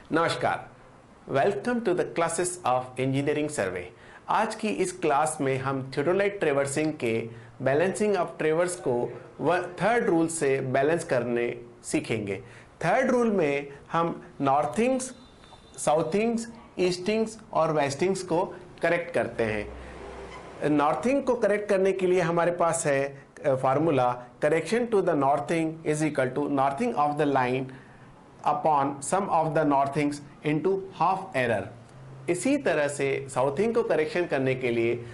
नमस्कार, welcome to the classes of engineering survey. आज की इस क्लास में हम थियोडोलाइट ट्रैवर्सिंग के बैलेंसिंग ऑफ ट्रैवर्स को थर्ड रूल से बैलेंस करने सीखेंगे। थर्ड रूल में हम नॉर्थिंग्स, साउथिंग्स, ईस्टिंग्स और वेस्टिंग्स को करेक्ट करते हैं। नॉर्थिंग को करेक्ट करने के लिए हमारे पास है formula, correction to the northing is equal to northing of the line upon sum of the northings into half error. इसी तरह से साउथिंग को करेक्शन करने के लिए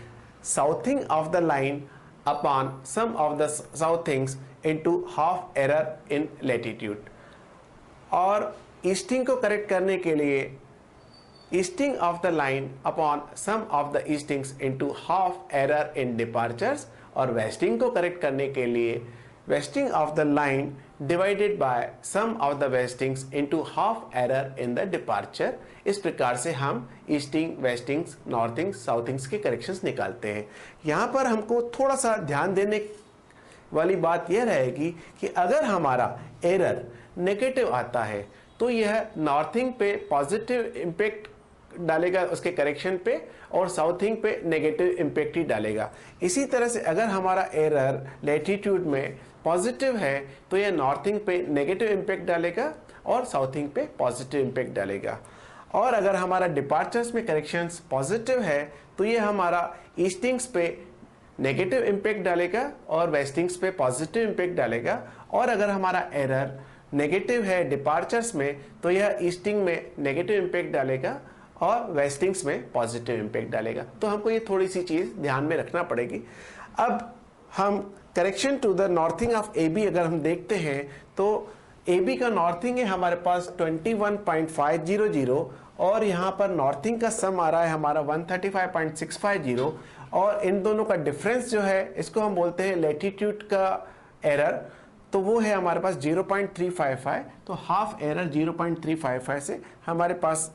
southing of the line upon sum of the southings into half error in latitude, और easting को correct करने के लिए easting of the line upon sum of the eastings into half error in departures, और wasting को correct करने के लिए westing of the line divided by sum of the westings into half error in the departure. इस प्रकार से हम easting, वेस्टिंग्स, northings, साउथिंग्स के करेक्शंस निकालते हैं। यहाँ पर हमको थोड़ा सा ध्यान देने वाली बात यह रहेगी कि अगर हमारा एरर नेगेटिव आता है तो यह नॉर्थिंग पे पॉजिटिव इम्पैक्ट डालेगा उसके करेक्शन पे, और साउथिंग पे नेगेटिव इम्पैक्ट ही डालेगा। इसी तरह से अगर हमारा एरर लैटिट्यूड में पॉजिटिव है तो यह नॉर्थिंग पे नेगेटिव इम्पैक्ट डालेगा और साउथिंग पे पॉजिटिव इम्पैक्ट डालेगा। और अगर हमारा डिपार्चर्स में करेक्शंस पॉजिटिव है तो यह हमारा ईस्टिंग्स पे नेगेटिव इम्पैक्ट डालेगा और वेस्टिंग्स पे पॉजिटिव इम्पैक्ट डालेगा। और अगर हमारा एरर नेगेटिव है डिपार्चर्स में तो यह ईस्टिंग में नेगेटिव इम्पैक्ट डालेगा और वेस्टिंग्स में पॉजिटिव इम्पैक्ट डालेगा। तो हमको ये थोड़ी सी चीज ध्यान में रखना पड़ेगी। अब हम correction to the northing of A B अगर हम देखते हैं तो ए बी का नॉर्थिंग है हमारे पास 21.500, और यहाँ पर नॉर्थिंग का सम आ रहा है हमारा 135.650, और इन दोनों का डिफरेंस जो है इसको हम बोलते हैं लैटिट्यूड का एरर, तो वो है हमारे पास 0.355। तो हाफ एरर 0.355 से हमारे पास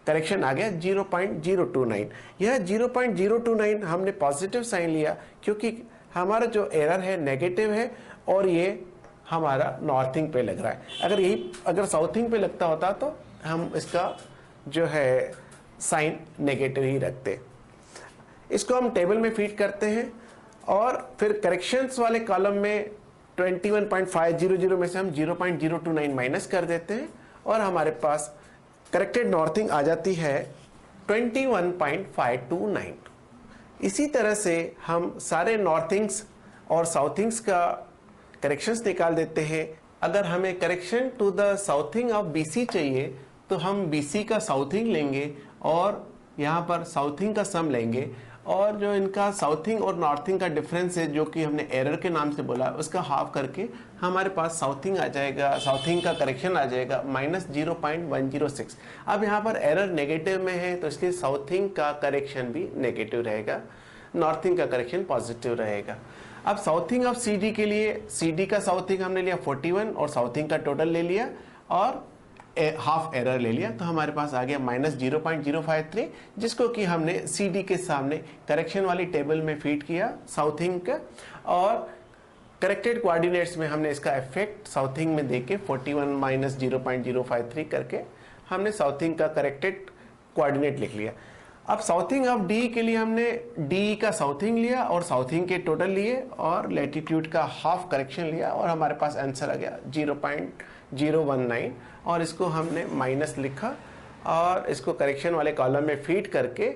करेक्शन आ गया 0.029। यह 0.029 हमने पॉजिटिव साइन लिया क्योंकि हमारा जो एरर है नेगेटिव है और ये हमारा नॉर्थिंग पे लग रहा है। अगर साउथिंग पे लगता होता तो हम इसका जो है साइन नेगेटिव ही रखते। इसको हम टेबल में फीड करते हैं और फिर करेक्शंस वाले कॉलम में 21.500 में से हम 0.029 माइनस कर देते हैं और हमारे पास करेक्टेड नॉर्थिंग आ जाती है 21.529। इसी तरह से हम सारे नॉर्थिंग्स और साउथिंग्स का करेक्शंस निकाल देते हैं। अगर हमें correction to the southing of BC चाहिए तो हम बीसी का साउथिंग लेंगे और यहाँ पर साउथिंग का सम लेंगे, और जो इनका साउथिंग और नॉर्थिंग का डिफरेंस है जो कि हमने एरर के नाम से बोला उसका हाफ करके हमारे पास साउथिंग आ जाएगा, साउथिंग का करेक्शन आ जाएगा -0.106। अब यहाँ पर एरर नेगेटिव में है तो इसलिए साउथिंग का करेक्शन भी नेगेटिव रहेगा, नॉर्थिंग का करेक्शन पॉजिटिव रहेगा। अब साउथिंग ऑफ सी डी के लिए सी का साउथिंग हमने लिया 41 और साउथिंग का टोटल ले लिया और हाफ एरर ले लिया, तो हमारे पास आ गया -0.053, जिसको कि हमने सी डी के सामने करेक्शन वाली टेबल में फीड किया साउथिंग का, और करेक्टेड कोऑर्डिनेट्स में हमने इसका इफेक्ट साउथिंग में देके 41 -0.053 करके हमने साउथिंग का करेक्टेड कोऑर्डिनेट लिख लिया। अब साउथिंग ऑफ डी के लिए हमने डी का साउथिंग लिया और साउथिंग के टोटल लिए और लैटिट्यूड का हाफ करेक्शन लिया, और हमारे पास आंसर आ गया 0.019, और इसको हमने माइनस लिखा और इसको करेक्शन वाले कॉलम में फीड करके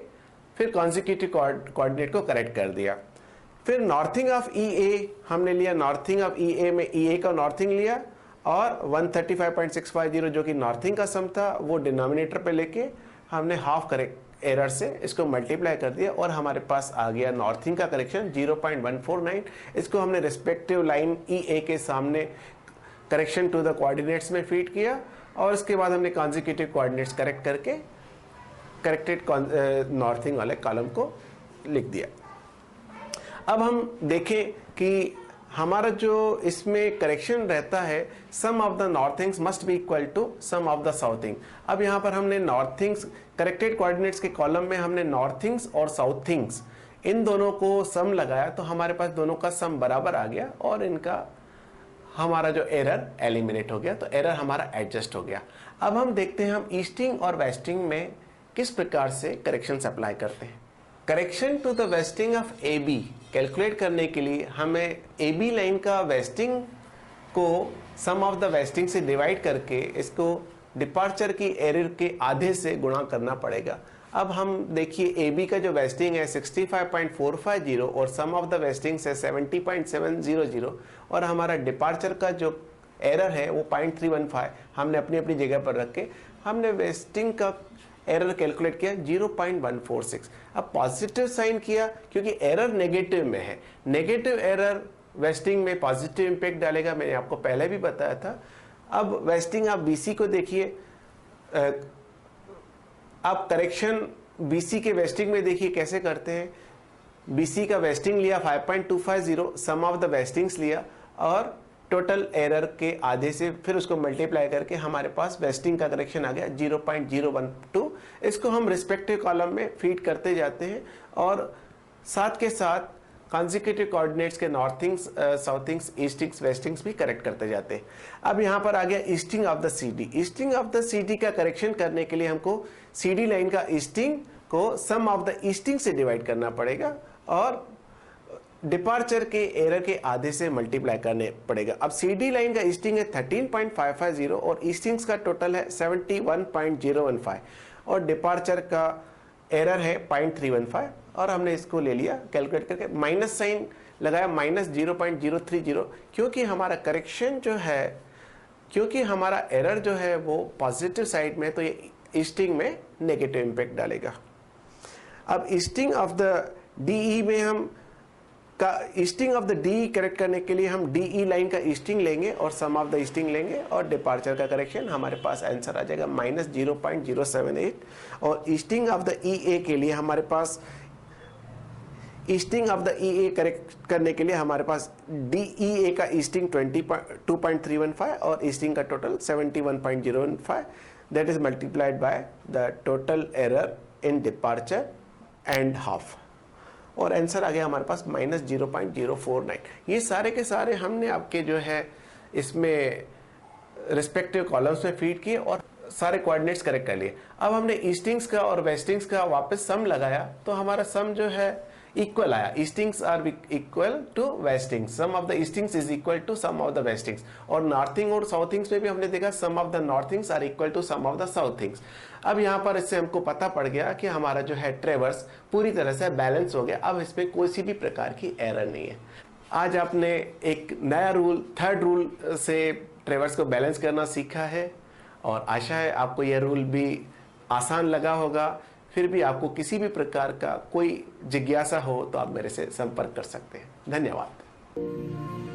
फिर कॉन्जिक्यूटिव कोऑर्डिनेट को करेक्ट कर दिया। फिर नॉर्थिंग ऑफ ई ए हमने लिया, नॉर्थिंग ऑफ ई ए में ई ए का नॉर्थिंग लिया और 135.650 जो कि नॉर्थिंग का सम था वो डिनोमिनेटर पे लेके हमने हाफ करेक्ट एरर से इसको मल्टीप्लाई कर दिया, और हमारे पास आ गया नॉर्थिंग का करेक्शन 0.149। इसको हमने रिस्पेक्टिव लाइन ई ए के सामने करेक्शन टू द कोऑर्डिनेट्स में फीड किया, और इसके बाद हमने कॉन्जिक्यूटिव कोऑर्डिनेट्स करेक्ट करके करेक्टेड नॉर्थिंग वाले कॉलम को लिख दिया। अब हम देखें कि हमारा जो इसमें करेक्शन रहता है sum of the northings must be equal to sum of the southing. अब यहाँ पर हमने नॉर्थिंग्स करेक्टेड कोऑर्डिनेट्स के कॉलम में हमने नॉर्थिंग्स और साउथिंग्स इन दोनों को सम लगाया, तो हमारे पास दोनों का सम बराबर आ गया और इनका हमारा जो एरर एलिमिनेट हो गया, तो एरर हमारा एडजस्ट हो गया। अब हम देखते हैं हम ईस्टिंग और वेस्टिंग में किस प्रकार से करेक्शंस अप्लाई करते हैं। Correction to the westing of A B calculate करने के लिए हमें ए बी लाइन का वेस्टिंग को सम ऑफ द वेस्टिंग से डिवाइड करके इसको डिपार्चर की एरर के आधे से गुणा करना पड़ेगा। अब हम देखिए ए बी का जो वेस्टिंग है 65.450 और सम ऑफ द वेस्टिंग है 70.700 और हमारा डिपार्चर का जो एरर है वो 0.315 हमने अपनी अपनी जगह पर रख के हमने वेस्टिंग का एरर कैलकुलेट किया 0.146। अब पॉजिटिव साइन किया क्योंकि एरर नेगेटिव में है। नेगेटिव एरर वेस्टिंग में पॉजिटिव इंपैक्ट डालेगा, मैंने आपको पहले भी बताया था। अब वेस्टिंग आप बीसी को देखिए, आप करेक्शन बीसी के वेस्टिंग में देखिए कैसे करते हैं। बीसी का वेस्टिंग लिया 5.250, सम ऑफ द वेस्टिंग्स लिया और टोटल एरर के आधे से फिर उसको मल्टीप्लाई करके हमारे पास वेस्टिंग का करेक्शन आ गया 0.012। इसको हम रिस्पेक्टिव कॉलम में फीड करते जाते हैं और साथ के साथ कॉन्जिक्यूटिव कोऑर्डिनेट्स के नॉर्थिंग्स, साउथिंग्स, ईस्टिंग्स, वेस्टिंग्स भी करेक्ट करते जाते हैं। अब यहाँ पर आ गया easting of the CD. Easting of the CD का करेक्शन करने के लिए हमको सीडी लाइन का ईस्टिंग को सम ऑफ द ईस्टिंग से डिवाइड करना पड़ेगा और डिपार्चर के एरर के आधे से मल्टीप्लाई करने पड़ेगा। अब सीडी लाइन का ईस्टिंग है 13.550 और ईस्टिंग्स का टोटल है 71.015 और डिपार्चर का एरर है 0.315 और हमने इसको ले लिया कैलकुलेट करके, माइनस साइन लगाया -0.030 क्योंकि हमारा करेक्शन जो है, क्योंकि हमारा एरर जो है वो पॉजिटिव साइड में, तो ये ईस्टिंग में नेगेटिव इंपैक्ट डालेगा। अब ईस्टिंग ऑफ द डीई में हम का easting of the D correct करने के लिए हम डीई लाइन का ईस्टिंग लेंगे और सम ऑफ द ईस्टिंग लेंगे और डिपार्चर का करेक्शन हमारे पास आंसर आ जाएगा -0.078 और ईस्टिंग ऑफ द ईए के लिए हमारे पास easting of the EA correct करने के लिए हमारे पास डीईए का ईस्टिंग 2.315 और ईस्टिंग का total 71.015 that is multiplied by the total error in departure and half और आंसर आ गया हमारे पास -0.049। ये सारे के सारे हमने आपके जो है इसमें रिस्पेक्टिव कॉलम्स में फीड किए और सारे कोऑर्डिनेट्स करेक्ट कर लिए। अब हमने ईस्टिंग्स का और वेस्टिंग्स का वापस सम लगाया तो हमारा सम जो है इक्वल आया। Eastings are equal to westings, sum of the eastings is equal to sum of the westings और नॉर्थिंग और साउथिंग्स में भी हमने देखा sum of the northings are equal to sum of the southings. अब यहाँ पर इससे हमको पता पड़ गया कि हमारा जो है ट्रेवर्स पूरी तरह से बैलेंस हो गया। अब इसमें कोई सी भी प्रकार की एरर नहीं है। आज आपने एक नया रूल, थर्ड रूल से ट्रेवर्स को बैलेंस करना सीखा है और आशा है आपको यह रूल भी आसान लगा होगा। फिर भी आपको किसी भी प्रकार का कोई जिज्ञासा हो तो आप मेरे से संपर्क कर सकते हैं। धन्यवाद।